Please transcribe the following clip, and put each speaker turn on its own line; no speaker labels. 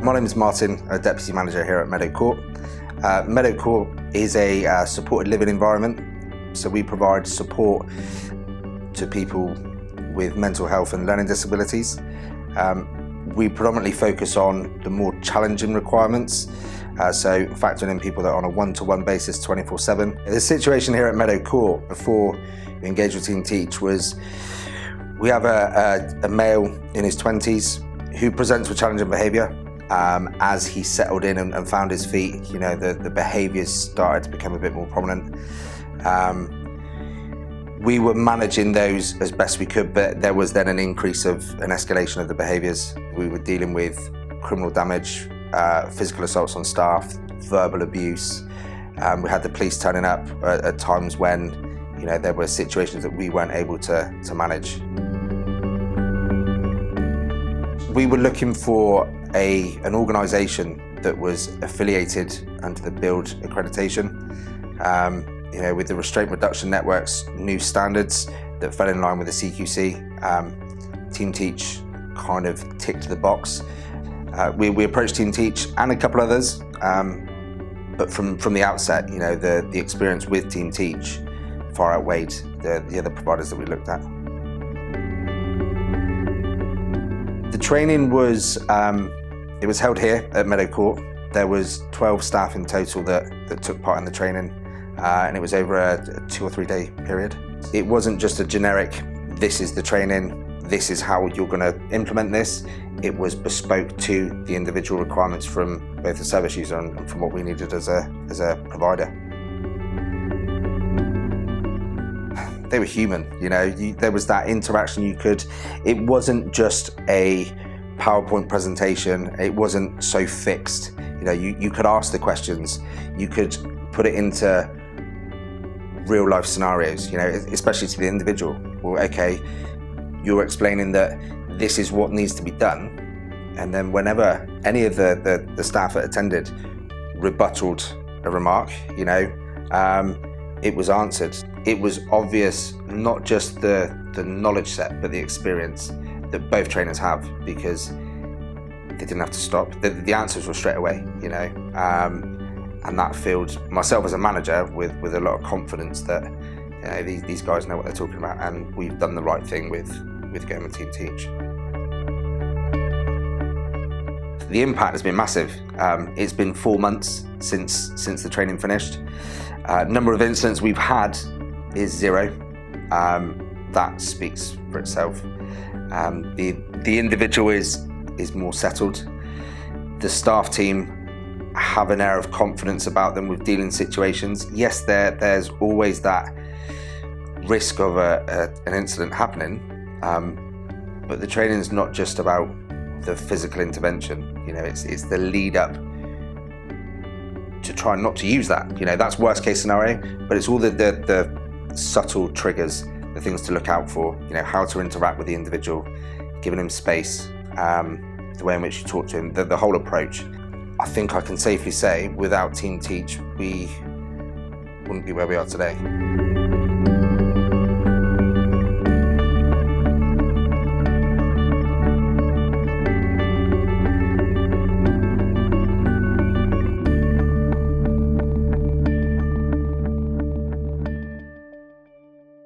My name is Martin, a Deputy Manager here at Meadow Court. Meadow Court is a supported living environment, so we provide support to people with mental health and learning disabilities. We predominantly focus on the more challenging requirements, so factoring in people that are on a one-to-one basis 24/7. The situation here at Meadow Court before we engaged with Team Teach was we have a male in his 20s who presents with challenging behaviour. As he settled in and found his feet, the behaviours started to become a bit more prominent. We were managing those as best we could, but there was then an escalation of the behaviours. We were dealing with criminal damage, physical assaults on staff, verbal abuse. We had the police turning up at times when there were situations that we weren't able to manage. We were looking for an organisation that was affiliated under the Bild accreditation. With the Restraint Reduction Network's new standards that fell in line with the CQC, Team Teach kind of ticked the box. We approached Team Teach and a couple others, but from the outset, the experience with Team Teach far outweighed the other providers that we looked at. The training was it was held here at Meadow Court. There was 12 staff in total that took part in the training, and it was over a 2 or 3 day period. It wasn't just a generic, this is the training, this is how you're going to implement this. It was bespoke to the individual requirements from both the service user and from what we needed as a provider. They were human, there was that interaction. It wasn't just a PowerPoint presentation, it wasn't so fixed. You could ask the questions, you could put it into real life scenarios, especially to the individual. Well, okay, you're explaining that this is what needs to be done, and then whenever any of the staff that attended rebutted a remark, it was answered. It was obvious, not just the knowledge set, but the experience that both trainers have, because they didn't have to stop. The answers were straight away, and that filled myself as a manager with a lot of confidence that these guys know what they're talking about, and we've done the right thing with going with Team Teach. The impact has been massive. It's been 4 months since the training finished. Number of incidents we've had is 0. That speaks for itself. The individual is more settled. The staff team have an air of confidence about them with dealing situations. Yes, there's always that risk of an incident happening, but the training is not just about the physical intervention. It's the lead up to try not to use that. That's worst case scenario, but it's all the subtle triggers, the things to look out for, how to interact with the individual, giving him space, the way in which you talk to him, the whole approach. I think I can safely say, without Team Teach, we wouldn't be where we are today.